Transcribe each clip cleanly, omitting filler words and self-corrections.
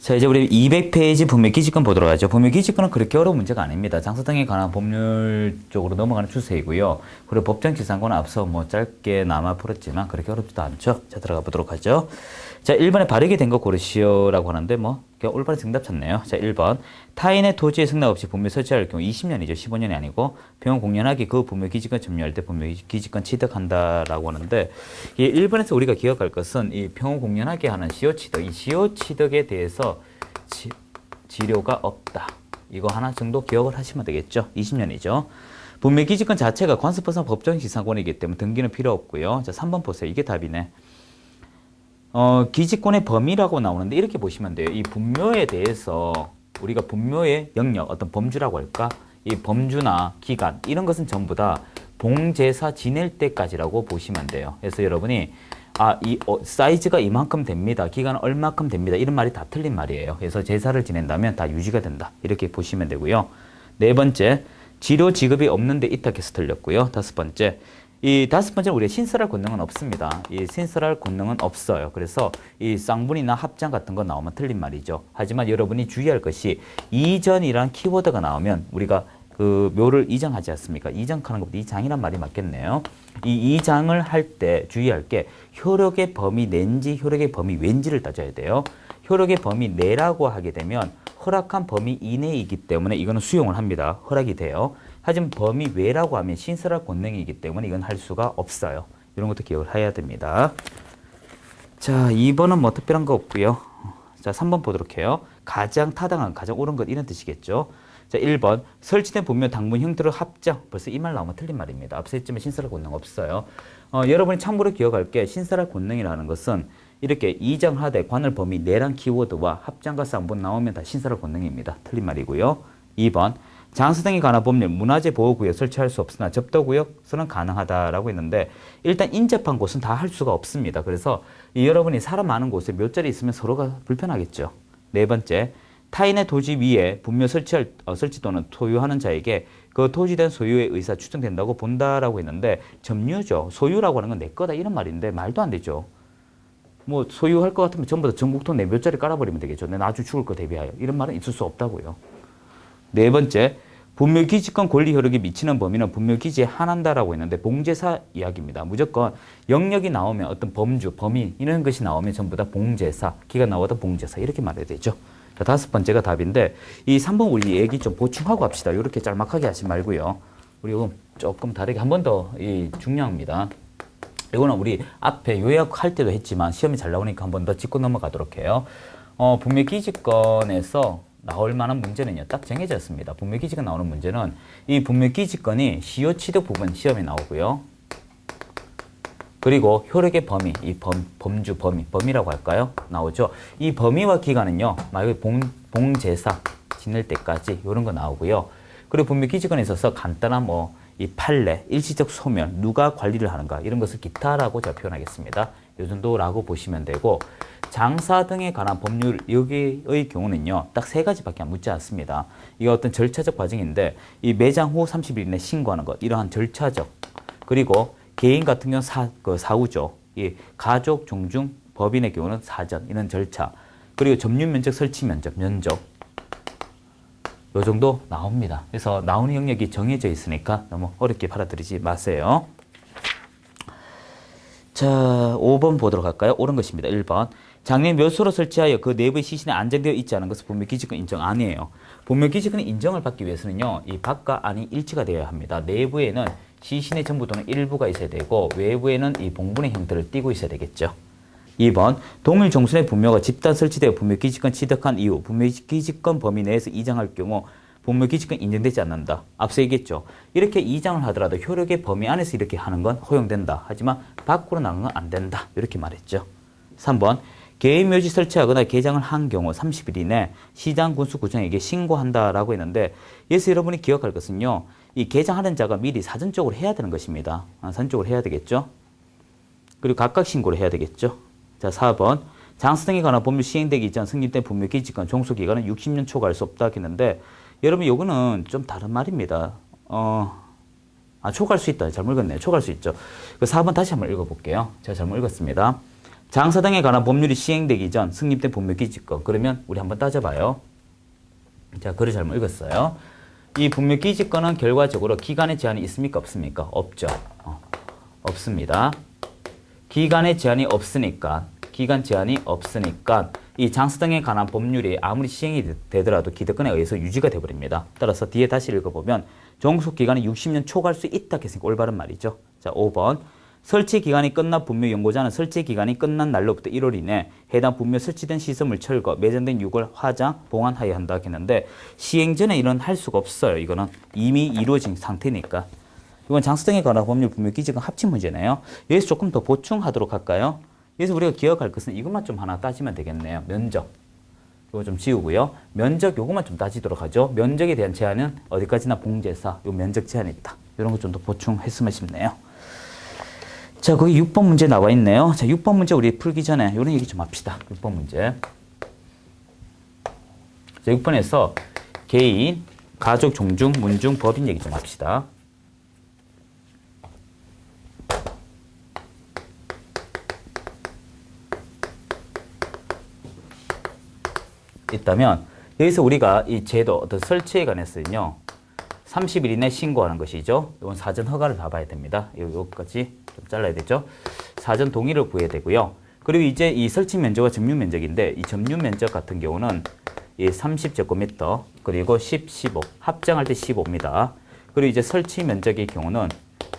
자, 이제 우리 200페이지 분묘기지권 보도록 하죠. 분묘기지권은 그렇게 어려운 문제가 아닙니다. 장사 등에 관한 법률 쪽으로 넘어가는 추세이고요. 그리고 법정지상권은 앞서 뭐 짧게 남아 풀었지만 그렇게 어렵지도 않죠. 자, 들어가 보도록 하죠. 자, 1번에 바르게 된 거 고르시오라고 하는데 뭐 그냥 올바른 정답 찾네요. 자, 1번. 타인의 토지에 승낙 없이 분묘 설치할 경우 20년이죠. 15년이 아니고 병원 공연하기 그 분묘기지권 점유할 때 분묘기지권 취득한다라고 하는데 이 1번에서 우리가 기억할 것은 이 병원 공연하게 하는 시효취득, 이 시효취득에 대해서 지료가 없다. 이거 하나 정도 기억을 하시면 되겠죠. 20년이죠. 분묘기지권 자체가 관습법상 법정지상권이기 때문에 등기는 필요 없고요. 자, 3번 보세요. 이게 답이네. 기지권의 범위라고 나오는데 이렇게 보시면 돼요. 이 분묘에 대해서 우리가 분묘의 영역, 어떤 범주라고 할까? 이 범주나 기간 이런 것은 전부 다 봉제사 지낼 때까지라고 보시면 돼요. 그래서 여러분이 사이즈가 이만큼 됩니다. 기간은 얼마큼 됩니다. 이런 말이 다 틀린 말이에요. 그래서 제사를 지낸다면 다 유지가 된다. 이렇게 보시면 되고요. 네 번째, 지료 지급이 없는데 이탁해서 틀렸고요. 다섯 번째, 이 다섯 번째는 우리가 신설할 권능은 없습니다. 이 신설할 권능은 없어요. 그래서 이 쌍분이나 합장 같은 거 나오면 틀린 말이죠. 하지만 여러분이 주의할 것이 이전이란 키워드가 나오면 우리가 그 묘를 이장하지 않습니까? 이장하는 것보다 이장이란 말이 맞겠네요. 이 이장을 할 때 주의할 게 효력의 범위 내인지 효력의 범위 외인지를 따져야 돼요. 효력의 범위 내라고 하게 되면 허락한 범위 이내이기 때문에 이거는 수용을 합니다. 허락이 돼요. 하지만 범위 외라고 하면 신설할 권능이기 때문에 이건 할 수가 없어요. 이런 것도 기억을 해야 됩니다. 자, 2번은 뭐 특별한 거 없고요. 자, 3번 보도록 해요. 가장 타당한, 가장 옳은 것 이런 뜻이겠죠. 자, 1번 설치된 분묘 당분 형태로 합장. 벌써 이 말 나오면 틀린 말입니다. 앞서 했지만 신설할 권능 없어요. 여러분이 참고로 기억할 게 신설할 권능이라는 것은 이렇게 이장하되 관할 범위 내란 키워드와 합장과 쌍분 나오면 다 신설할 권능입니다. 틀린 말이고요. 2번 장사 등에 관한 법률 문화재 보호구역 설치할 수 없으나 접도구역서는 가능하다라고 했는데 일단 인접한 곳은 다 할 수가 없습니다. 그래서 여러분이 사람 많은 곳에 몇 자리 있으면 서로가 불편하겠죠. 네 번째, 타인의 토지 위에 분묘 설치 또는 소유하는 자에게 그 토지된 소유의 의사 추정된다고 본다라고 했는데 점유죠. 소유라고 하는 건 내 거다 이런 말인데 말도 안 되죠. 뭐 소유할 것 같으면 전부 다 전국토 내 몇 자리 깔아버리면 되겠죠. 내 나중에 죽을 거 대비하여. 이런 말은 있을 수 없다고요. 네 번째, 분묘기지권 권리 효력이 미치는 범위는 분묘기지에 한한다라고 했는데 봉제사 이야기입니다. 무조건 영역이 나오면 어떤 범주, 범위 이런 것이 나오면 전부 다 봉제사, 기가 나와도 봉제사 이렇게 말해야 되죠. 자, 다섯 번째가 답인데 이 3번 우리 얘기 좀 보충하고 합시다. 이렇게 짤막하게 하지 말고요. 우리 조금 다르게 한 번 더 중요합니다. 이거는 우리 앞에 요약할 때도 했지만 시험이 잘 나오니까 한 번 더 짚고 넘어가도록 해요. 분묘기지권에서 나올 만한 문제는요, 딱 정해져 있습니다. 분묘기지권 나오는 문제는 이 분묘기지권이 시효취득 부분 시험에 나오고요. 그리고 효력의 범위, 이 범주 범위라고 할까요? 나오죠. 이 범위와 기간은요, 만약에 봉제사 지낼 때까지 이런 거 나오고요. 그리고 분묘기지권에 있어서 간단한 이 판례, 일시적 소멸, 누가 관리를 하는가 이런 것을 기타라고 제가 표현하겠습니다. 이 정도라고 보시면 되고 장사 등에 관한 법률 여기의 경우는요. 딱 세 가지밖에 안 묻지 않습니다. 이게 어떤 절차적 과정인데 이 매장 후 30일 이내 신고하는 것 이러한 절차적 그리고 개인 같은 경우는 사후죠. 이 가족, 종중, 법인의 경우는 사전 이런 절차 그리고 점유 면적, 설치 면적 요 정도 나옵니다. 그래서 나오는 영역이 정해져 있으니까 너무 어렵게 받아들이지 마세요. 자, 5번 보도록 할까요? 옳은 것입니다. 1번. 장례 묘소로 설치하여 그 내부의 시신에 안정되어 있지 않은 것은 분묘기지권 인정 아니에요. 분묘기지권 인정을 받기 위해서는요, 이 밖과 안이 일치가 되어야 합니다. 내부에는 시신의 전부 또는 일부가 있어야 되고, 외부에는 이 봉분의 형태를 띠고 있어야 되겠죠. 2번. 동일 종순의 분묘가 집단 설치되어 분묘기지권 취득한 이후 분묘기지권 범위 내에서 이장할 경우 분묘기지권 인정되지 않는다. 앞서 얘기했죠. 이렇게 이장을 하더라도 효력의 범위 안에서 이렇게 하는 건 허용된다. 하지만 밖으로 나가는 건 안 된다. 이렇게 말했죠. 3번. 개인 묘지 설치하거나 개장을 한 경우 30일 이내 시장 군수구청에게 신고한다라고 했는데 여기서 여러분이 기억할 것은요. 이 개장하는 자가 미리 사전적으로 해야 되는 것입니다. 사전적으로 해야 되겠죠. 그리고 각각 신고를 해야 되겠죠. 자, 4번. 장사 등에 관한 법률 시행되기 이전 승인된 분묘기지권 종소기간은 60년 초과할 수 없다 했는데 여러분 요거는 좀 다른 말입니다. 초과할 수 있다. 잘못 읽었네요. 초과할 수 있죠. 그 4번 다시 한번 읽어볼게요. 제가 잘못 읽었습니다. 장사 등에 관한 법률이 시행되기 전 승립된 분묘기지권. 그러면 우리 한번 따져봐요. 자, 글을 잘못 읽었어요. 이 분묘기지권은 결과적으로 기간의 제한이 있습니까? 없습니까? 없죠. 없습니다. 기간의 제한이 없으니까 이 장사 등에 관한 법률이 아무리 시행이 되더라도 기득권에 의해서 유지가 되어버립니다. 따라서 뒤에 다시 읽어보면 종속기간이 60년 초과할 수 있다 했으니까 올바른 말이죠. 자, 5번. 설치기간이 끝난 분묘 연고자는 설치기간이 끝난 날로부터 1월 이내 해당 분묘 설치된 시설물 철거, 매장된 유골, 화장, 보관하여야 한다 했는데 시행 전에 이런 할 수가 없어요. 이거는 이미 이루어진 상태니까. 이건 장사 등에 관한 법률 분묘 기지권 합친 문제네요. 여기서 조금 더 보충하도록 할까요? 여기서 우리가 기억할 것은 이것만 좀 하나 따지면 되겠네요. 면적. 이거 좀 지우고요. 면적 요것만 좀 따지도록 하죠. 면적에 대한 제한은 어디까지나 봉제사, 요 면적 제한이 있다. 이런 거 좀 더 보충했으면 싶네요. 자, 거기 6번 문제 나와 있네요. 자, 6번 문제 우리 풀기 전에 이런 얘기 좀 합시다. 6번 문제. 자, 6번에서 개인, 가족, 종중, 문중, 법인 얘기 좀 합시다. 있다면 여기서 우리가 이 제도 어떤 설치에 관해서는요 30일 이내 신고하는 것이죠. 이건 사전 허가를 받아야 됩니다. 여기까지 좀 잘라야 되죠. 사전 동의를 구해야 되고요. 그리고 이제 이 설치 면적과 점유 면적인데 이 점유 면적 같은 경우는 이 30제곱미터 그리고 10, 15 합장할 때 15입니다. 그리고 이제 설치 면적의 경우는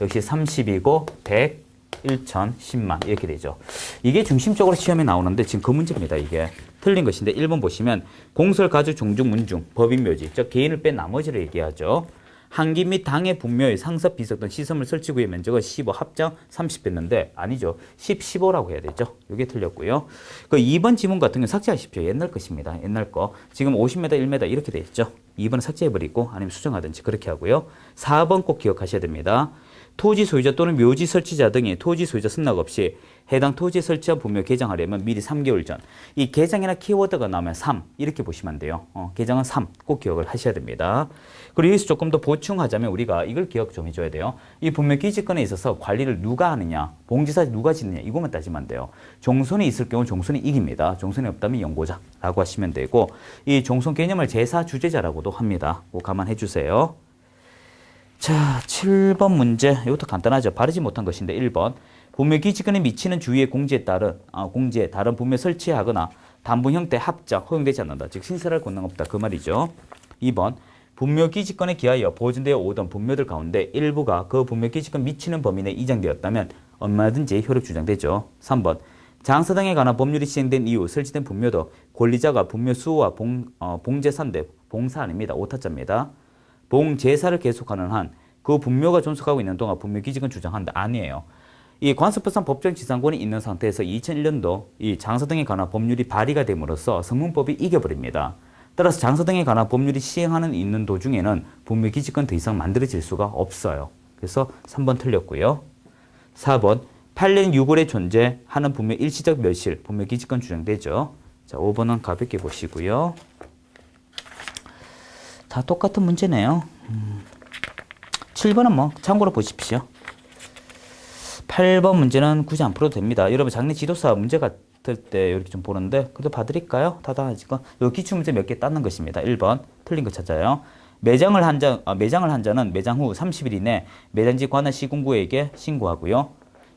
역시 30이고 100, 1천, 10만 이렇게 되죠. 이게 중심적으로 시험에 나오는데 지금 그 문제입니다. 이게 틀린 것인데 1번 보시면 공설, 가주, 종중, 문중, 법인, 묘지 즉 개인을 뺀 나머지를 얘기하죠. 한기 및 당의 분묘의 상습, 비석 등 시설물 설치구의 면적은 15 합장 30 했는데 아니죠. 10, 15라고 해야 되죠. 이게 틀렸고요. 그 2번 지문 같은 경우 삭제하십시오. 옛날 것입니다. 옛날 거. 지금 50m, 1m 이렇게 돼 있죠. 2번은 삭제해버리고 아니면 수정하든지 그렇게 하고요. 4번 꼭 기억하셔야 됩니다. 토지 소유자 또는 묘지 설치자 등이 토지 소유자 승낙 없이 해당 토지에 설치한 분묘 개장하려면 미리 3개월 전. 이 개장이나 키워드가 나오면 3 이렇게 보시면 돼요. 개장은 3 꼭 기억을 하셔야 됩니다. 그리고 여기서 조금 더 보충하자면 우리가 이걸 기억 좀 해줘야 돼요. 이 분묘 기지권에 있어서 관리를 누가 하느냐, 봉지사 누가 짓느냐 이것만 따지면 안 돼요. 종손이 있을 경우 종손이 이깁니다. 종손이 없다면 연고자라고 하시면 되고 이 종손 개념을 제사 주재자라고도 합니다. 꼭 감안해 주세요. 자, 7번 문제. 이것도 간단하죠. 바르지 못한 것인데 1번. 분묘 기지권에 미치는 주위의 공지에 따른 공지에 다른 분묘 설치하거나 단분 형태 합작 허용되지 않는다. 즉 신설할 권능 없다. 그 말이죠. 2번. 분묘 기지권에 기하여 보존되어 오던 분묘들 가운데 일부가 그 분묘 기지권 미치는 범위 내에 이장되었다면 얼마든지 효력 주장되죠. 3번. 장사 등에 관한 법률이 시행된 이후 설치된 분묘도 권리자가 분묘 수호와 봉제사인데 봉사 아닙니다. 오타자입니다. 봉제사를 계속하는 한 그 분묘가 존속하고 있는 동안 분묘 기지권 주장한다. 아니에요. 이 관습법상 법정 지상권이 있는 상태에서 2001년도 이 장사 등에 관한 법률이 발의가 됨으로써 성문법이 이겨버립니다. 따라서 장사 등에 관한 법률이 시행하는 있는 도중에는 분묘 기지권 더 이상 만들어질 수가 없어요. 그래서 3번 틀렸고요. 4번 판례 유골의 존재하는 분묘 일시적 멸실 분묘 기지권 주장되죠. 자, 5번은 가볍게 보시고요. 다 똑같은 문제네요. 7번은 뭐 참고로 보십시오. 8번 문제는 굳이 안 풀어도 됩니다. 여러분 작년 지도사 문제 같을 때 이렇게 좀 보는데 그래도 봐드릴까요? 다다지고 요 기출문제 몇 개 땄는 것입니다. 1번 틀린 거 찾아요. 매장을 한 자는 매장 후 30일 이내 매장지 관할 시군구에게 신고하고요.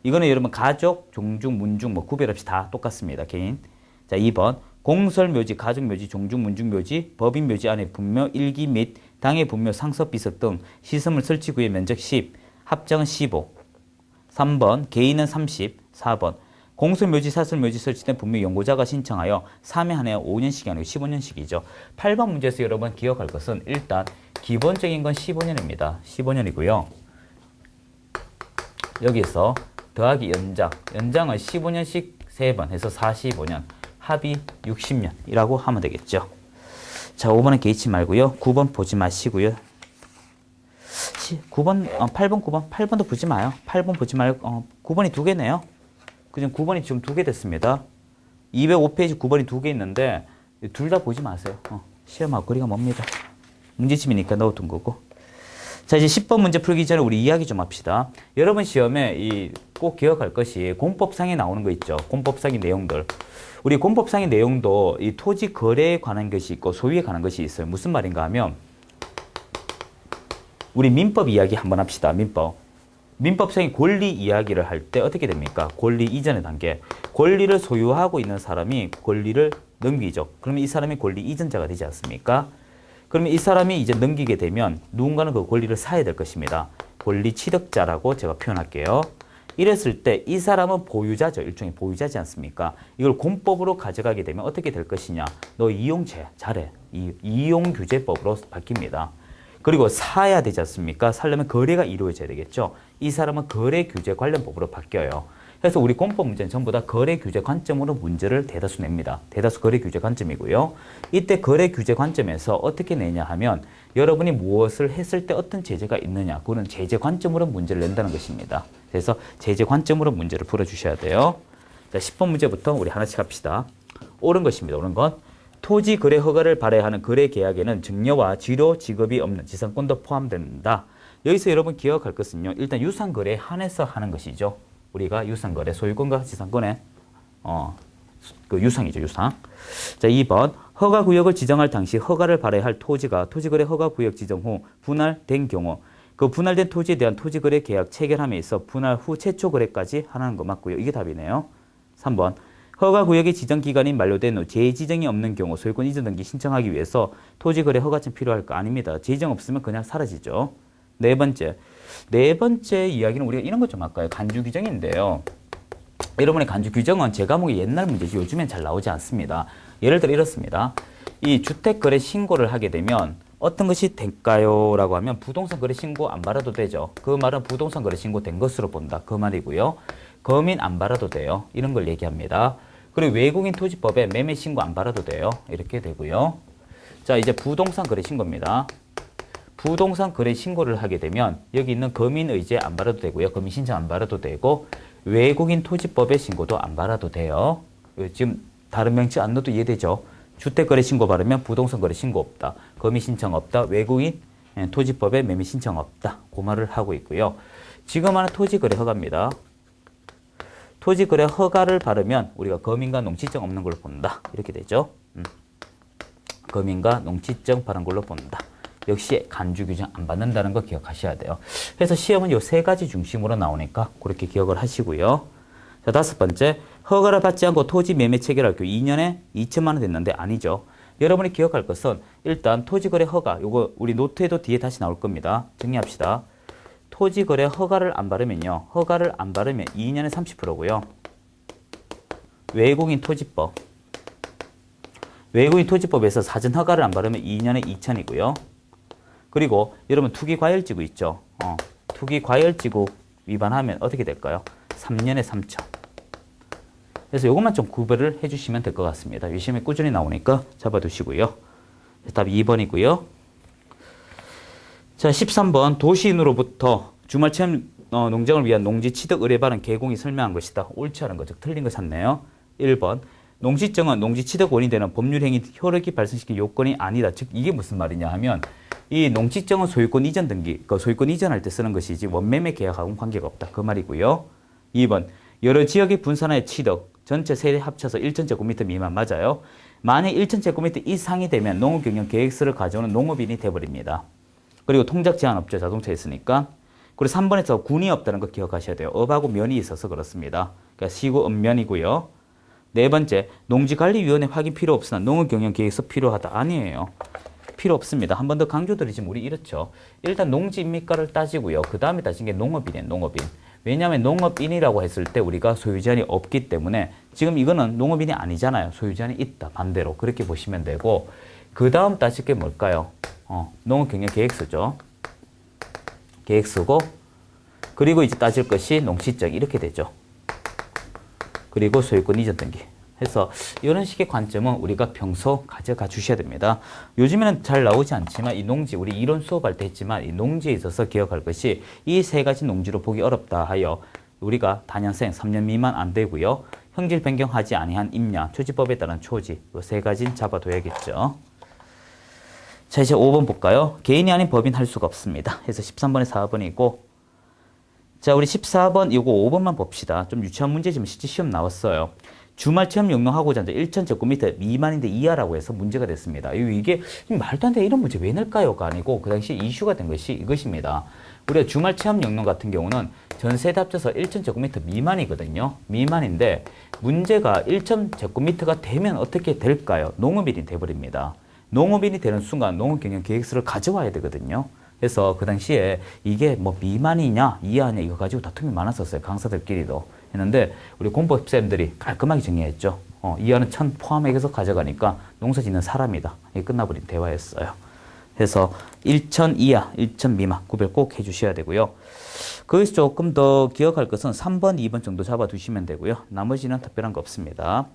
이거는 여러분 가족, 종중, 문중 뭐 구별 없이 다 똑같습니다. 개인. 자, 2번 공설묘지, 가족묘지, 종중, 문중묘지, 법인묘지 안에 분묘, 일기 및 당의 분묘, 상섭, 비석 등 시설물 설치구의 면적 10, 합장은 15. 3번 개인은 30. 4번 공설묘지, 사설묘지 설치된 분묘 연고자가 신청하여 3회 한 해 5년씩이 아니고 15년씩이죠. 8번 문제에서 여러분 기억할 것은 일단 기본적인 건 15년입니다. 15년이고요. 여기서 더하기 연장은 15년씩 3번 해서 45년. 합이 60년이라고 하면 되겠죠. 자, 5번은 개의치 말고요. 9번 보지 마시고요. 8번, 9번. 8번도 보지 마요. 8번 보지 말고 9번이 두 개네요. 그죠? 9번이 지금 두 개 됐습니다. 205페이지 9번이 두 개 있는데 둘 다 보지 마세요. 시험하고 거리가 멉니다. 문제집이니까 넣어둔 거고. 자, 이제 10번 문제 풀기 전에 우리 이야기 좀 합시다. 여러분 시험에 꼭 기억할 것이 공법상에 나오는 거 있죠. 공법상의 내용들. 우리 공법상의 내용도 이 토지 거래에 관한 것이 있고 소유에 관한 것이 있어요. 무슨 말인가 하면 우리 민법 이야기 한번 합시다. 민법상의 권리 이야기를 할 때 어떻게 됩니까? 권리 이전의 단계. 권리를 소유하고 있는 사람이 권리를 넘기죠. 그러면 이 사람이 권리 이전자가 되지 않습니까? 그러면 이 사람이 이제 넘기게 되면 누군가는 그 권리를 사야 될 것입니다. 권리 취득자라고 제가 표현할게요. 이랬을 때 이 사람은 보유자죠. 일종의 보유자지 않습니까? 이걸 공법으로 가져가게 되면 어떻게 될 것이냐. 너 이용죄 잘해. 이용규제법으로 바뀝니다. 그리고 사야 되지 않습니까? 살려면 거래가 이루어져야 되겠죠. 이 사람은 거래규제 관련법으로 바뀌어요. 그래서 우리 공법 문제는 전부 다 거래규제 관점으로 문제를 대다수 냅니다. 대다수 거래규제 관점이고요. 이때 거래규제 관점에서 어떻게 내냐 하면 여러분이 무엇을 했을 때 어떤 제재가 있느냐. 그거는 제재 관점으로 문제를 낸다는 것입니다. 그래서 제재 관점으로 문제를 풀어주셔야 돼요. 자, 10번 문제부터 우리 하나씩 합시다. 옳은 것입니다. 옳은 것. 토지 거래 허가를 발행하는 거래 계약에는 증여와 지료 지급이 없는 지상권도 포함된다. 여기서 여러분 기억할 것은요. 일단 유상 거래에 한해서 하는 것이죠. 우리가 유상 거래, 소유권과 지상권의 그 유상이죠, 유상. 자, 2번. 허가 구역을 지정할 당시 허가를 발행할 토지가 토지거래 허가 구역 지정 후 분할된 경우 그 분할된 토지에 대한 토지거래 계약 체결함에 있어 분할 후 최초 거래까지 하는 거 맞고요. 이게 답이네요. 3번. 허가구역의 지정기간이 만료된 후 재지정이 없는 경우 소유권 이전 등기 신청하기 위해서 토지거래 허가증 필요할 거 아닙니다. 재지정 없으면 그냥 사라지죠. 네 번째 이야기는 우리가 이런 것 좀 할까요? 간주규정인데요. 여러분의 간주규정은 제 과목의 옛날 문제지 요즘엔 잘 나오지 않습니다. 예를 들어 이렇습니다. 이 주택거래 신고를 하게 되면 어떤 것이 될까요? 라고 하면 부동산 거래 신고 안 받아도 되죠. 그 말은 부동산 거래 신고 된 것으로 본다. 그 말이고요. 거민 안 받아도 돼요. 이런 걸 얘기합니다. 그리고 외국인 토지법에 매매 신고 안 받아도 돼요. 이렇게 되고요. 자, 이제 부동산 거래 신고입니다. 부동산 거래 신고를 하게 되면 여기 있는 거민 의제 안 받아도 되고요. 거민 신청 안 받아도 되고 외국인 토지법의 신고도 안 받아도 돼요. 지금 다른 명칭 안 넣어도 이해되죠? 주택거래 신고 받으면 부동산 거래 신고 없다. 거민 신청 없다. 외국인 토지법에 매매 신청 없다. 그 말을 하고 있고요. 지금 하는 토지거래 허가입니다. 토지거래 허가를 받으면 우리가 거민과 농지증 없는 걸로 본다. 이렇게 되죠. 거민과 농지증 받은 걸로 본다. 역시 간주규정 안 받는다는 거 기억하셔야 돼요. 그래서 시험은 요 세 가지 중심으로 나오니까 그렇게 기억을 하시고요. 자, 다섯 번째. 허가를 받지 않고 토지 매매 체결할 경우 2년에 2천만 원 됐는데 아니죠. 여러분이 기억할 것은 일단 토지거래 허가, 요거 우리 노트에도 뒤에 다시 나올 겁니다. 정리합시다. 토지거래 허가를 안 받으면요. 허가를 안 받으면 2년에 30%고요. 외국인 토지법에서 사전 허가를 안 받으면 2년에 2천이고요. 그리고 여러분 투기과열지구 있죠. 투기과열지구 위반하면 어떻게 될까요? 3년에 3천. 그래서 이것만 좀 구별을 해주시면 될 것 같습니다. 시험에 꾸준히 나오니까 잡아두시고요. 답이 2번이고요. 자, 13번. 도시인으로부터 주말 체험 농장을 위한 농지 취득 의뢰 받은 개공이 설명한 것이다. 옳지 않은 거죠. 틀린 거 찾네요. 1번. 농지증은 농지 취득 원인이 되는 법률 행위 효력이 발생시킨 요건이 아니다. 즉 이게 무슨 말이냐 하면 이 농지증은 소유권 이전 등기, 소유권 이전할 때 쓰는 것이지 원매매 계약하고는 관계가 없다. 그 말이고요. 2번. 여러 지역의 분산하여 취득, 전체 세대 합쳐서 1,000제곱미터 미만 맞아요. 만약 1,000제곱미터 이상이 되면 농업경영 계획서를 가져오는 농업인이 돼버립니다. 그리고 통작 제한 없죠. 자동차 있으니까. 그리고 3번에서 군이 없다는 거 기억하셔야 돼요. 업하고 면이 있어서 그렇습니다. 그러니까 시구 읍면이고요. 네 번째, 농지관리위원회 확인 필요 없으나 농업경영계획서 필요하다. 아니에요. 필요 없습니다. 한 번 더 강조드리지만 우리 이렇죠. 일단 농지입니까를 따지고요. 그 다음에 따진 게 농업인이에요. 농업인. 왜냐하면 농업인이라고 했을 때 우리가 소유제한이 없기 때문에 지금 이거는 농업인이 아니잖아요. 소유제한이 있다. 반대로 그렇게 보시면 되고 그 다음 따질 게 뭘까요? 농업경영계획서죠. 계획서고 그리고 이제 따질 것이 농지증 이렇게 되죠. 그리고 소유권 이전 등기. 해서 이런 식의 관점은 우리가 평소 가져가 주셔야 됩니다. 요즘에는 잘 나오지 않지만 이 농지 우리 이론 수업할 때 했지만 이 농지에 있어서 기억할 것이 이 세 가지 농지로 보기 어렵다 하여 우리가 단연생 3년 미만 안 되고요. 형질 변경하지 아니한 임야, 초지법에 따른 초지 이 세 가지는 잡아둬야겠죠. 자, 이제 5번 볼까요? 개인이 아닌 법인 할 수가 없습니다. 그래서 13번에 4번이고, 자, 우리 14번, 이거 5번만 봅시다. 좀 유치한 문제지만 실제 시험 나왔어요. 주말 체험 용역하고자 하는데 1,000제곱미터 미만인데 이하라고 해서 문제가 됐습니다. 이게 말도 안 돼. 이런 문제 왜 낼까요가 아니고 그 당시 이슈가 된 것이 이것입니다. 우리가 주말 체험 용역 같은 경우는 전세대 합쳐서 1,000제곱미터 미만이거든요. 미만인데 문제가 1,000제곱미터가 되면 어떻게 될까요? 농업인이 돼버립니다. 농업인이 되는 순간 농업경영계획서를 가져와야 되거든요. 그래서 그 당시에 이게 뭐 미만이냐 이하냐 이거 가지고 다툼이 많았었어요. 강사들끼리도 했는데 우리 공법쌤들이 깔끔하게 정리했죠. 이하는 1,000 포함해서 가져가니까 농사 짓는 사람이다. 이게 끝나버린 대화였어요. 그래서 1,000 이하, 1,000 미만 구별 꼭 해주셔야 되고요. 거기서 조금 더 기억할 것은 3번, 2번 정도 잡아두시면 되고요. 나머지는 특별한 거 없습니다.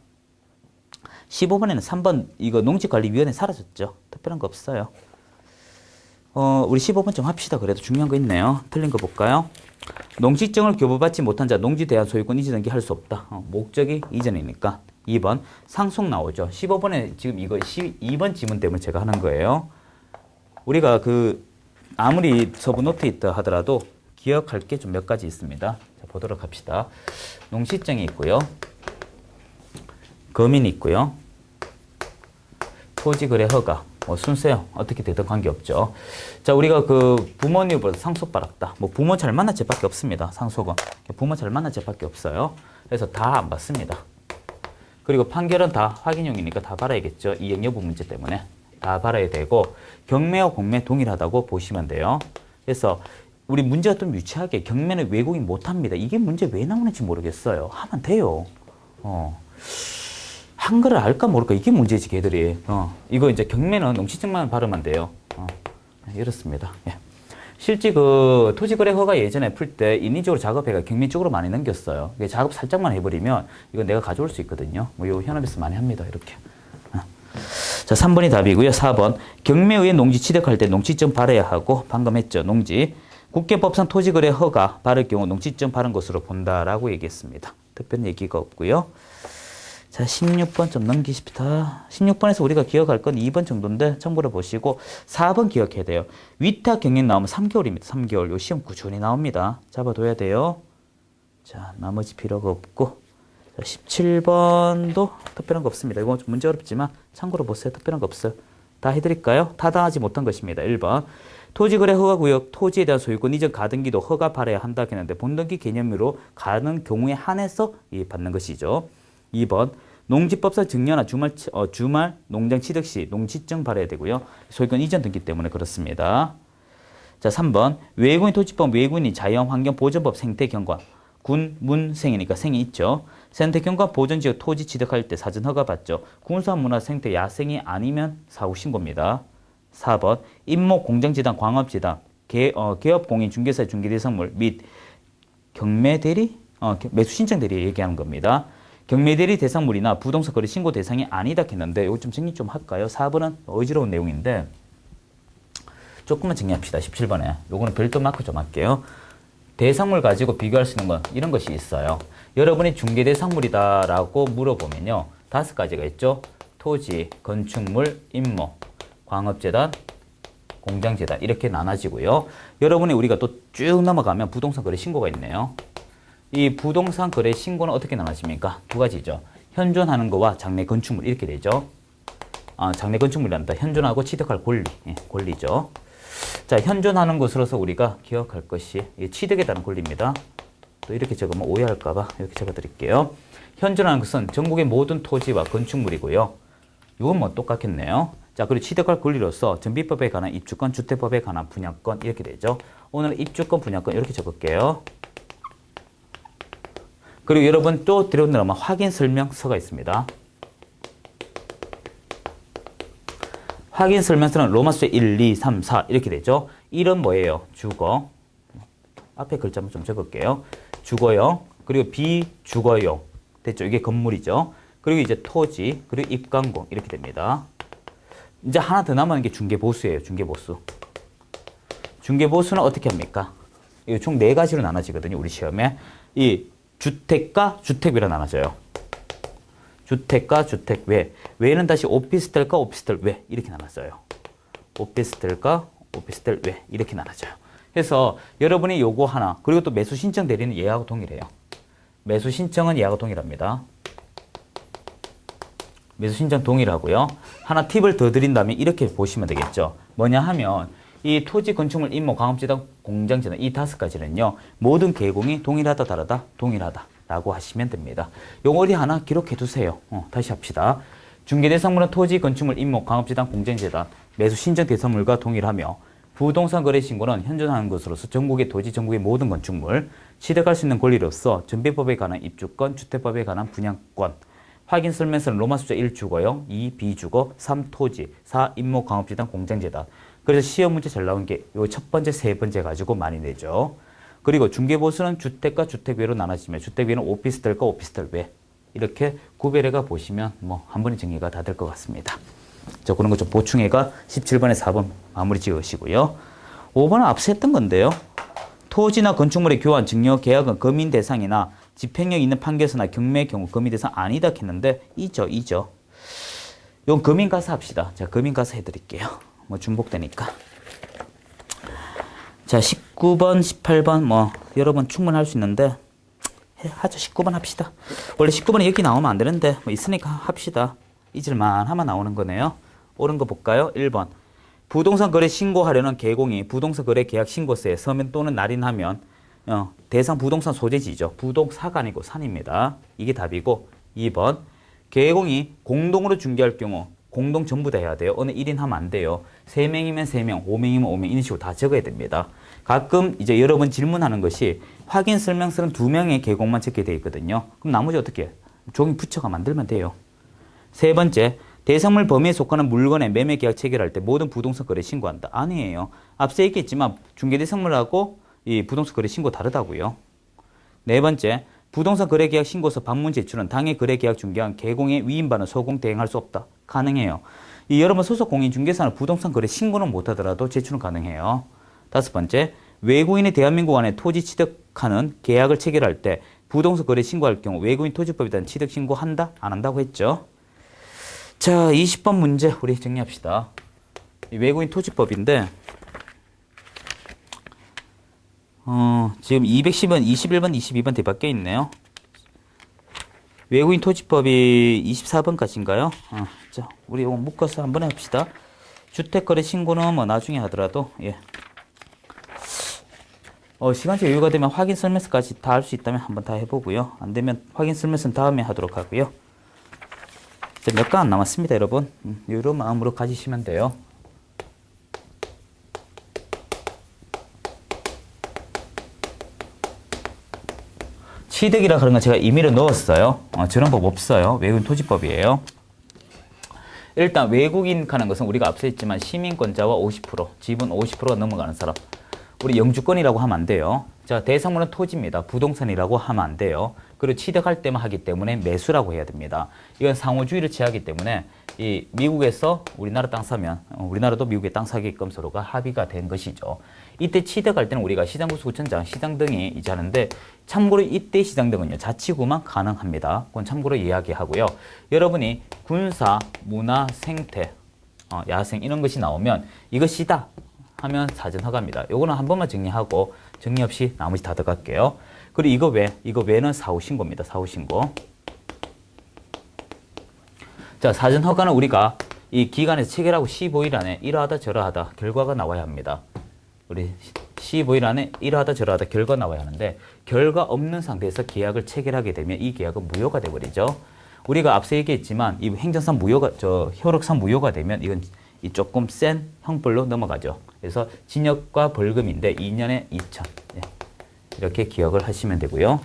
15번에는 3번 이거 농지관리위원회 사라졌죠. 특별한 거 없어요. 우리 15번 좀 합시다. 그래도 중요한 거 있네요. 틀린 거 볼까요? 농지증을 교부받지 못한 자 농지 대한 소유권 이전 등기 할 수 없다. 목적이 이전이니까. 2번 상속 나오죠. 15번에 지금 이거 12번 지문 때문에 제가 하는 거예요. 우리가 아무리 서부 노트에 있다 하더라도 기억할 게 좀 몇 가지 있습니다. 자, 보도록 합시다. 농지증이 있고요. 거민이 있고요. 토지거래 허가. 순서요. 어떻게 되든 관계없죠. 자, 우리가 부모님보다 상속받았다. 부모 잘 만난 죄밖에 없습니다. 상속은. 부모 잘 만난 죄밖에 없어요. 그래서 다 안 받습니다. 그리고 판결은 다 확인용이니까 다 받아야겠죠. 이행 여부 문제 때문에. 다 받아야 되고, 경매와 공매 동일하다고 보시면 돼요. 그래서 우리 문제가 좀 유치하게 경매는 외국인 못합니다. 이게 문제 왜 나오는지 모르겠어요. 하면 돼요. 한글을 알까 모를까 이게 문제지 걔들이. 이거 이제 경매는 농지증만 발음만 돼요. 이렇습니다. 예. 실제 토지거래 허가 예전에 풀 때 인위적으로 작업해가 경매 쪽으로 많이 넘겼어요. 작업 살짝만 해버리면 이거 내가 가져올 수 있거든요. 요 현업에서 많이 합니다. 이렇게. 자, 3번이 답이고요. 4번 경매의회 농지 취득할 때 농지증 발해야 하고 방금 했죠. 농지 국계법상 토지거래 허가 발할 경우 농지증 발한 것으로 본다라고 얘기했습니다. 특별한 얘기가 없고요. 자, 16번 좀 넘기십시다. 16번에서 우리가 기억할 건 2번 정도인데 참고로 보시고 4번 기억해야 돼요. 위탁 경영 나오면 3개월입니다. 3개월. 요 시험 꾸준히 나옵니다. 잡아둬야 돼요. 자, 나머지 필요가 없고. 자, 17번도 특별한 거 없습니다. 이건 좀 문제 어렵지만 참고로 보세요. 특별한 거 없어요. 다 해드릴까요? 타당하지 못한 것입니다. 1번. 토지거래 허가구역 토지에 대한 소유권 이전 가등기도 허가 발해야 한다 했는데 본등기 개념으로 가는 경우에 한해서 받는 것이죠. 2번 농지법상 증여나 주말 농장 취득 시 농지증 발해야 되고요. 소유권 이전 등기 때문에 그렇습니다. 자, 3번 외국인 토지법 외국인이 자연환경보전법 생태경관 군문생이니까 생이 있죠. 생태경관 보전지역 토지 취득할 때 사전 허가 받죠. 군사문화생태 야생이 아니면 사후 신고입니다. 4번 임목 공장지당 광업지당 개업공인 중개사의 중개대상물 및 경매대리 매수신청대리 얘기하는 겁니다. 경매대리 대상물이나 부동산 거래 신고 대상이 아니다 했는데 이거 좀 정리 좀 할까요? 4번은 어지러운 내용인데 조금만 정리합시다. 17번에 요거는 별도 마크 좀 할게요. 대상물 가지고 비교할 수 있는 건 이런 것이 있어요. 여러분이 중개대상물이다라고 물어보면요. 5가지가 있죠. 토지, 건축물, 임목, 광업재단, 공장재단 이렇게 나눠지고요. 여러분이 우리가 또 쭉 넘어가면 부동산 거래 신고가 있네요. 이 부동산 거래 신고는 어떻게 나눠집니까? 2가지죠. 현존하는 거와 장래 건축물 이렇게 되죠. 장래 건축물이란다. 현존하고 취득할 권리, 권리죠. 자, 현존하는 것으로서 우리가 기억할 것이 취득에 따른 권리입니다. 또 이렇게 적으면 오해할까봐 이렇게 적어드릴게요. 현존하는 것은 전국의 모든 토지와 건축물이고요. 이건 뭐 똑같겠네요. 자, 그리고 취득할 권리로서 전비법에 관한 입주권, 주택법에 관한 분양권 이렇게 되죠. 오늘 입주권, 분양권 이렇게 적을게요. 그리고 여러분 또 들어오면 확인 설명서가 있습니다. 확인 설명서는 로마수 1, 2, 3, 4 이렇게 되죠. 1은 뭐예요? 주거. 앞에 글자 한번 좀 적을게요. 주거용. 그리고 비주거용. 됐죠? 이게 건물이죠. 그리고 이제 토지, 그리고 입광공 이렇게 됩니다. 이제 하나 더 남은 게 중개보수예요. 중개보수. 중개보수는 어떻게 합니까? 이거 총 4가지로 나눠지거든요. 우리 시험에. 이 주택과 주택외로 나눠져요. 주택과 주택외. 외는 다시 오피스텔과 오피스텔 외 이렇게 나눴어요. 오피스텔과 오피스텔 외 이렇게 나눠져요. 그래서 여러분이 요거 하나 그리고 또 매수 신청 대리는 얘하고 동일해요. 매수 신청은 얘하고 동일합니다. 매수 신청 동일하고요. 하나 팁을 더 드린다면 이렇게 보시면 되겠죠. 뭐냐 하면 이 토지, 건축물, 임목, 광업재단, 공장재단 이 5가지는요. 모든 계공이 동일하다, 다르다, 동일하다 라고 하시면 됩니다. 요거 어디 하나 기록해 두세요. 다시 합시다. 중개대상물은 토지, 건축물, 임목, 광업재단, 공장재단 매수 신청 대상물과 동일하며 부동산 거래 신고는 현존하는 것으로서 전국의 토지, 전국의 모든 건축물, 취득할 수 있는 권리로서 전비법에 관한 입주권, 주택법에 관한 분양권, 확인 설명서는 로마 숫자 1 주거요, 2 비주거, 3 토지, 4 임목, 광업재단, 공장재단. 그래서 시험 문제 잘 나온 게 요 첫 번째, 세 번째 가지고 많이 내죠. 그리고 중개보수는 주택과 주택외로 나눠지며 주택외는 오피스텔과 오피스텔 외 이렇게 구별해가 보시면 뭐 한 번에 정리가 다 될 것 같습니다. 자, 그런 거 좀 보충해가 17번에 4번 마무리 지으시고요. 5번은 앞서 했던 건데요. 토지나 건축물의 교환, 증여, 계약은 금인 대상이나 집행력 있는 판결서나 경매의 경우 금인 대상 아니다 했는데 이죠. 이건 금인 가서 합시다. 자, 금인 가서 해드릴게요. 뭐 중복되니까. 자, 19번, 18번 뭐 여러분 충분할 수 있는데 하죠. 19번 합시다. 원래 19번에 여기 나오면 안 되는데 뭐 있으니까 합시다. 잊을만 하면 나오는 거네요. 옳은 거 볼까요? 1번. 부동산 거래 신고하려는 계공이 부동산 거래 계약 신고서에 서면 또는 날인하면 대상 부동산 소재지죠. 부동사가 아니고 산입니다. 이게 답이고 2번. 계공이 공동으로 중개할 경우 공동 전부 다 해야 돼요. 어느 1인 하면 안 돼요. 3명이면 3명, 5명이면 5명 이런 식으로 다 적어야 됩니다. 가끔 이제 여러분 질문하는 것이 확인 설명서는 2명의 계공만 적게 되어 있거든요. 그럼 나머지 어떻게 해요? 종이 붙여가 만들면 돼요. 세 번째, 대상물 범위에 속하는 물건의 매매 계약 체결할 때 모든 부동산 거래 신고한다. 아니에요. 앞서 얘기했지만 중개 대상물하고 이 부동산 거래 신고 다르다고요. 네 번째, 부동산 거래 계약 신고서 방문 제출은 당해 거래 계약 중개한 계공의 위임받은 소공 대행할 수 없다. 가능해요. 이 여러분 소속 공인 중개사는 부동산 거래 신고는 못하더라도 제출은 가능해요. 다섯 번째, 외국인이 대한민국 안에 토지 취득하는 계약을 체결할 때 부동산 거래 신고할 경우 외국인 토지법에 대한 취득 신고한다? 안 한다고 했죠. 자, 20번 문제 우리 정리합시다. 이 외국인 토지법인데 지금 210번, 21번, 22번 뒤바뀌어 있네요. 외국인 토지법이 24번까지인가요? 자, 우리 이거 묶어서 한번 해봅시다. 주택거래 신고는 뭐 나중에 하더라도 예. 시간적 여유가 되면 확인 설명서까지 다 할 수 있다면 한번 다 해보고요. 안 되면 확인 설명서는 다음에 하도록 하고요. 몇 강 안 남았습니다, 여러분. 여유로운 마음으로 가지시면 돼요. 취득이라 그런 건 제가 임의로 넣었어요. 저런 법 없어요. 외국인 토지법이에요. 일단 외국인 가는 것은 우리가 앞서 했지만 시민권자와 50%, 지분 50%가 넘어가는 사람. 우리 영주권이라고 하면 안 돼요. 자, 대상물은 토지입니다. 부동산이라고 하면 안 돼요. 그리고 취득할 때만 하기 때문에 매수라고 해야 됩니다. 이건 상호주의를 취하기 때문에 이 미국에서 우리나라 땅 사면 우리나라도 미국에 땅 사게끔 서로가 합의가 된 것이죠. 이때 취득할 때는 우리가 시장구청장, 시장 등이 이제 하는데 참고로 이때 시장 등은요 자치구만 가능합니다. 그건 참고로 이야기하고요. 여러분이 군사, 문화, 생태, 야생 이런 것이 나오면 이것이다 하면 사전 허가입니다. 요거는 한 번만 정리하고 정리 없이 나머지 다 들어갈게요. 그리고 이거 외는 사후 신고입니다. 사후 신고. 자, 사전 허가는 우리가 이 기간에서 체결하고 15일 안에 이러하다 저러하다 결과가 나와야 합니다. 우리 15일 안에 이러하다 저러하다 결과 나와야 하는데 결과 없는 상태에서 계약을 체결하게 되면 이 계약은 무효가 돼버리죠. 우리가 앞서 얘기했지만 이 행정상 무효가 효력상 무효가 되면 이건 이 조금 센 형벌로 넘어가죠. 그래서 징역과 벌금인데 2년에 2천. 예. 이렇게 기억을 하시면 되고요.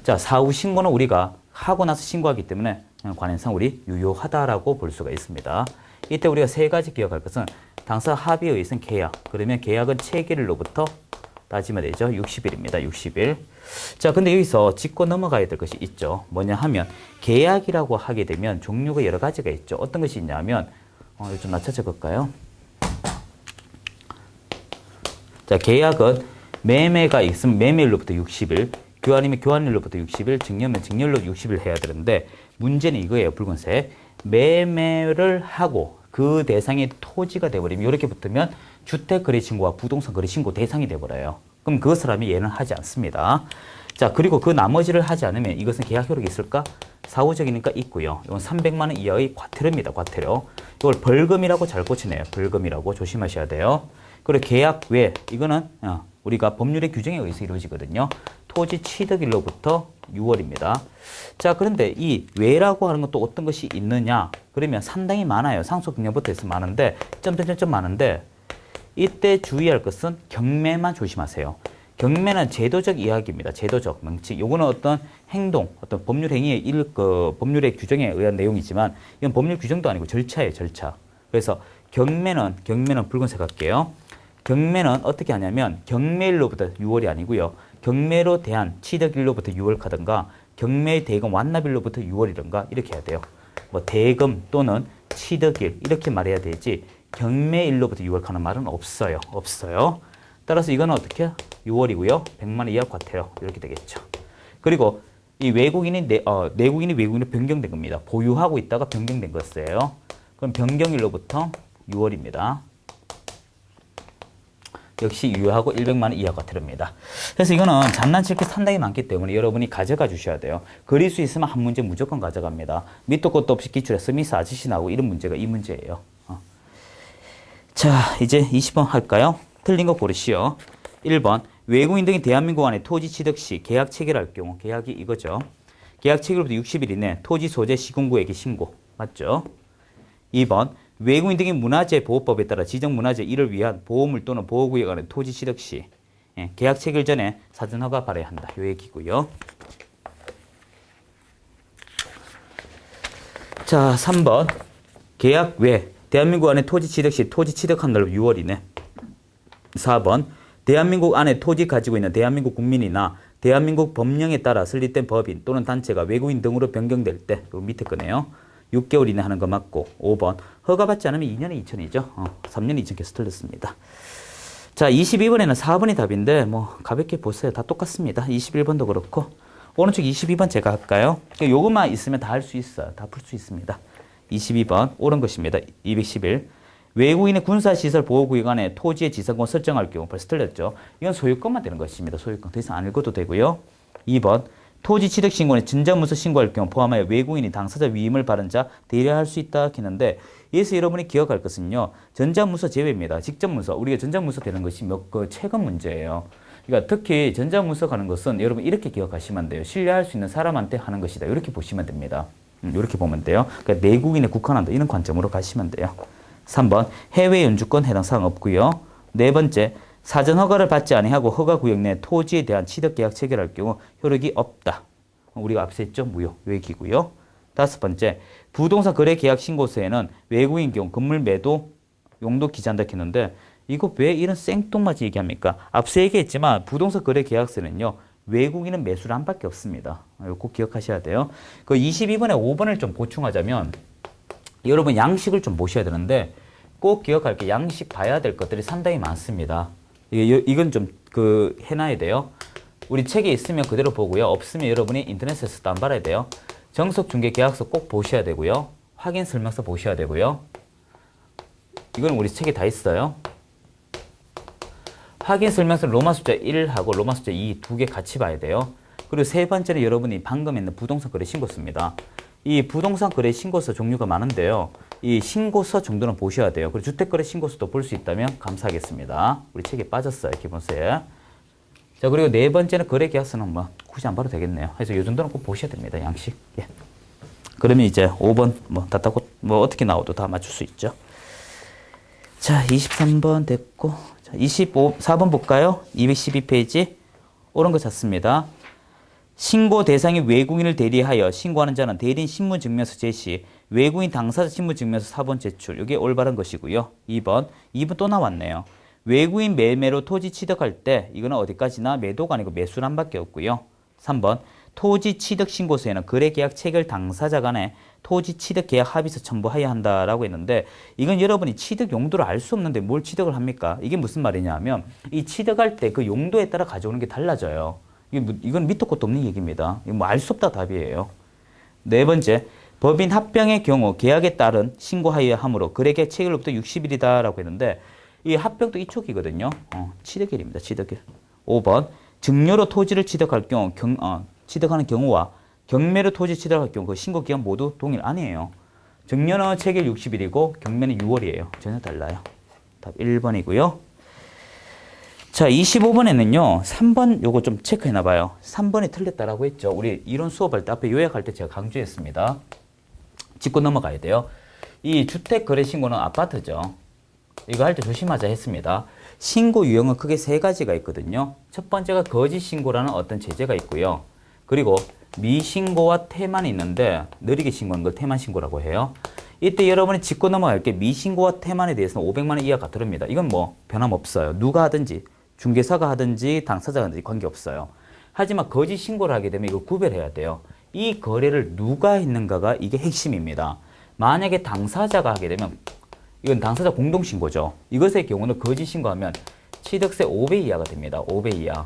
자, 사후 신고는 우리가 하고 나서 신고하기 때문에 관행상 우리 유효하다라고 볼 수가 있습니다. 이때 우리가 세 가지 기억할 것은 당사 합의에 의해서 계약. 그러면 계약은 체결일로부터 따지면 되죠. 60일입니다. 60일. 자, 근데 여기서 짚고 넘어가야 될 것이 있죠. 뭐냐 하면 계약이라고 하게 되면 종류가 여러 가지가 있죠. 어떤 것이 있냐면 이거 좀 낮춰 적을까요? 자, 계약은 매매가 있으면 매매일로부터 60일, 교환이면 교환일로부터 60일, 증여면 증여일로 60일 해야 되는데 문제는 이거예요. 붉은색. 매매를 하고 그 대상의 토지가 돼버리면 이렇게 붙으면 주택거래신고와 부동산거래신고 대상이 돼버려요. 그럼 그 사람이 얘는 하지 않습니다. 자, 그리고 그 나머지를 하지 않으면 이것은 계약 효력이 있을까? 사후적이니까 있고요. 이건 300만 원 이하의 과태료입니다. 과태료. 이걸 벌금이라고 잘 고치네요. 벌금이라고 조심하셔야 돼요. 그리고 계약 외 이거는 우리가 법률의 규정에 의해서 이루어지거든요. 토지 취득일로부터 6월입니다. 자, 그런데 이 외라고 하는 것도 어떤 것이 있느냐? 그러면 상당히 많아요. 상속경력부터 해서 많은데 점점점점 많은데 이때 주의할 것은 경매만 조심하세요. 경매는 제도적 이야기입니다. 제도적 명칭. 요거는 어떤 행동, 어떤 법률 행위의 법률의 규정에 의한 내용이지만 이건 법률 규정도 아니고 절차예요, 절차. 그래서 경매는 붉은색 할게요. 경매는 어떻게 하냐면 경매일로부터 6월이 아니고요. 경매로 대한 취득일로부터 6월 가든가 경매 대금 완납일로부터 6월이든가 이렇게 해야 돼요. 뭐 대금 또는 취득일 이렇게 말해야 되지 경매일로부터 6월 가는 말은 없어요. 없어요. 따라서 이거는 어떻게? 6월이고요. 100만 원 이하 과태료 이렇게 되겠죠. 그리고 이 외국인이 내국인이 외국인으로 변경된 겁니다. 보유하고 있다가 변경된 것이에요. 그럼 변경일로부터 6월입니다. 역시 유효하고 100만 원 이하 과태료입니다. 그래서 이거는 장난칠 게 상당히 많기 때문에 여러분이 가져가 주셔야 돼요. 그릴 수 있으면 한 문제 무조건 가져갑니다. 밑도 끝도 없이 기출에 스미스 아저씨 나오고 이런 문제가 이 문제예요. 자, 이제 20번 할까요? 틀린 거 고르시오. 1번 외국인 등이 대한민국 안에 토지 취득 시 계약 체결할 경우 계약이 이거죠. 계약 체결부터 60일 이내 토지 소재 시군구에게 신고. 맞죠? 2번 외국인 등이 문화재 보호법에 따라 지정 문화재 1을 위한 보호물 또는 보호구역 안에 토지 취득 시 계약 체결 전에 사전 허가 받아야 한다. 요 얘기고요. 자, 3번 계약 외 대한민국 안에 토지 취득 시 토지 취득한 날로 6월이네. 4번 대한민국 안에 토지 가지고 있는 대한민국 국민이나 대한민국 법령에 따라 설립된 법인 또는 단체가 외국인 등으로 변경될 때, 요 밑에 거네요. 6개월 이내 하는 거 맞고. 5번 허가받지 않으면 2년에 2천이죠. 3년에 2천께서 틀렸습니다. 자, 22번에는 4번이 답인데 뭐 가볍게 보세요. 다 똑같습니다. 21번도 그렇고. 오른쪽 22번 제가 할까요? 요것만 있으면 다 할 수 있어요. 다 풀 수 있습니다. 22번 옳은 것입니다. 211. 외국인의 군사시설 보호구역 안에 토지의 지상권 설정할 경우 벌써 틀렸죠. 이건 소유권만 되는 것입니다. 소유권. 더 이상 안 읽어도 되고요. 2번 토지 취득 신고는 전자문서 신고할 경우 포함하여 외국인이 당사자 위임을 받은 자 대리할 수 있다 했는데 여기서 여러분이 기억할 것은요. 전자문서 제외입니다. 직접문서. 우리가 전자문서 되는 것이 최근 문제예요. 그러니까 특히 전자문서 가는 것은 여러분 이렇게 기억하시면 돼요. 신뢰할 수 있는 사람한테 하는 것이다. 이렇게 보시면 됩니다. 이렇게 보면 돼요. 그러니까 내국인에 국한한다. 이런 관점으로 가시면 돼요. 3번 해외 연주권 해당 사항 없고요. 네 번째 사전 허가를 받지 아니하고 허가구역 내 토지에 대한 취득계약 체결할 경우 효력이 없다. 우리가 앞서 했죠. 무효. 요 얘기고요. 다섯 번째 부동산 거래 계약 신고서에는 외국인 경우 건물 매도 용도 기재한다 했는데 이거 왜 이런 생뚱맞이 얘기합니까? 앞서 얘기했지만 부동산 거래 계약서는요. 외국인은 매수를 밖에 없습니다. 이거 꼭 기억하셔야 돼요. 그 22번에 5번을 좀 보충하자면 여러분 양식을 좀 보셔야 되는데 꼭 기억할 게 양식 봐야 될 것들이 상당히 많습니다. 이건 좀 해놔야 돼요. 우리 책에 있으면 그대로 보고요. 없으면 여러분이 인터넷에서 다운받아야 돼요. 정석중개계약서 꼭 보셔야 되고요. 확인 설명서 보셔야 되고요. 이건 우리 책에 다 있어요. 확인 설명서 로마 숫자 1하고 로마 숫자 2 두 개 같이 봐야 돼요. 그리고 세 번째는 여러분이 방금 했는 부동산 거래 신고서입니다. 이 부동산 거래 신고서 종류가 많은데요. 이 신고서 정도는 보셔야 돼요. 그리고 주택거래 신고서도 볼 수 있다면 감사하겠습니다. 우리 책에 빠졌어요. 기본서에. 자, 그리고 네 번째는 거래계약서는 뭐 굳이 안 봐도 되겠네요. 그래서 이 정도는 꼭 보셔야 됩니다. 양식. 예. 그러면 이제 5번 다 따고 어떻게 나와도 다 맞출 수 있죠. 자, 23번 됐고. 자, 4번 볼까요? 212페이지. 옳은 거 찾습니다. 신고 대상이 외국인을 대리하여 신고하는 자는 대리인 신분증명서 제시, 외국인 당사자 신분증명서 사본 제출. 이게 올바른 것이고요. 2번 또 나왔네요. 외국인 매매로 토지 취득할 때 이거는 어디까지나 매도가 아니고 매수란 밖에 없고요. 3번 토지 취득 신고서에는 거래계약 체결 당사자 간에 토지 취득 계약 합의서 첨부해야 한다라고 했는데 이건 여러분이 취득 용도를 알 수 없는데 뭘 취득을 합니까? 이게 무슨 말이냐 하면 이 취득할 때 그 용도에 따라 가져오는 게 달라져요. 이건 밑도 끝도 없는 얘기입니다. 이거 뭐 알 수 없다 답이에요. 네 번째, 법인 합병의 경우 계약에 따른 신고하여야 하므로 거래계약 체결로부터 60일이다라고 했는데 이 합병도 이촉이거든요. 취득일입니다. 취득일. 5번 증여로 토지를 취득할 경우 취득하는 경우와 경매로 토지 취득할 경우 그 신고 기간 모두 동일 아니에요. 증여는 체결 60일이고 경매는 6월이에요. 전혀 달라요. 답 1번이고요. 자, 25번에는요. 3번 요거 좀 체크해놔 봐요. 3번이 틀렸다라고 했죠. 우리 이론 수업할 때 앞에 요약할 때 제가 강조했습니다. 짚고 넘어가야 돼요. 이 주택거래신고는 아파트죠. 이거 할 때 조심하자 했습니다. 신고 유형은 크게 세 가지가 있거든요. 첫 번째가 거짓신고라는 어떤 제재가 있고요. 그리고 미신고와 태만이 있는데 느리게 신고하는 걸 태만신고라고 해요. 이때 여러분이 짚고 넘어갈 게 미신고와 태만에 대해서는 500만 원 이하가 들어옵니다. 이건 뭐 변함없어요. 누가 하든지 중개사가 하든지 당사자가 하든지 관계없어요. 하지만 거짓 신고를 하게 되면 이거 구별해야 돼요. 이 거래를 누가 했는가가 이게 핵심입니다. 만약에 당사자가 하게 되면 이건 당사자 공동신고죠. 이것의 경우는 거짓 신고하면 취득세 5배 이하가 됩니다. 5배 이하.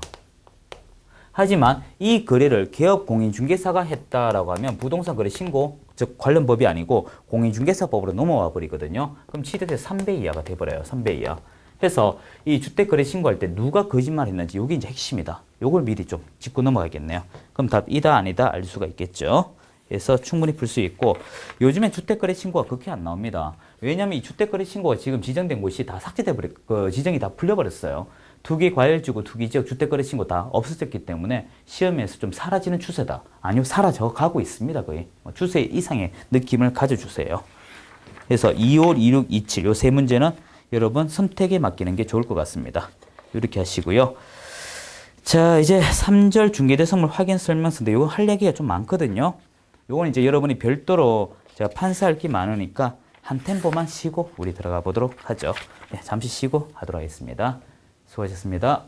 하지만 이 거래를 개업공인중개사가 했다라고 하면 부동산 거래 신고, 즉 관련 법이 아니고 공인중개사법으로 넘어와 버리거든요. 그럼 취득세 3배 이하가 돼버려요. 3배 이하. 해서 이 주택거래 신고할 때 누가 거짓말 했는지 이게 이제 핵심이다. 요걸 미리 좀 짚고 넘어가겠네요. 그럼 답 이다 아니다 알 수가 있겠죠. 그래서 충분히 풀 수 있고 요즘엔 주택거래 신고가 그렇게 안 나옵니다. 왜냐하면 이 주택거래 신고가 지금 지정된 곳이 다 삭제돼 버렸, 지정이 다 풀려버렸어요. 투기 과열지구, 투기 지역 주택거래 신고 다 없어졌기 때문에 시험에서 좀 사라지는 추세다. 아니요, 사라져 가고 있습니다. 거의 추세 이상의 느낌을 가져주세요. 그래서 25, 26, 27 요 세 문제는 여러분 선택에 맡기는 게 좋을 것 같습니다. 이렇게 하시고요. 자, 이제 3절 중개대선물 확인 설명서인데 이거 할 얘기가 좀 많거든요. 요건 이제 여러분이 별도로 제가 판사할 게 많으니까 한 템포만 쉬고 우리 들어가 보도록 하죠. 네, 잠시 쉬고 하도록 하겠습니다. 수고하셨습니다.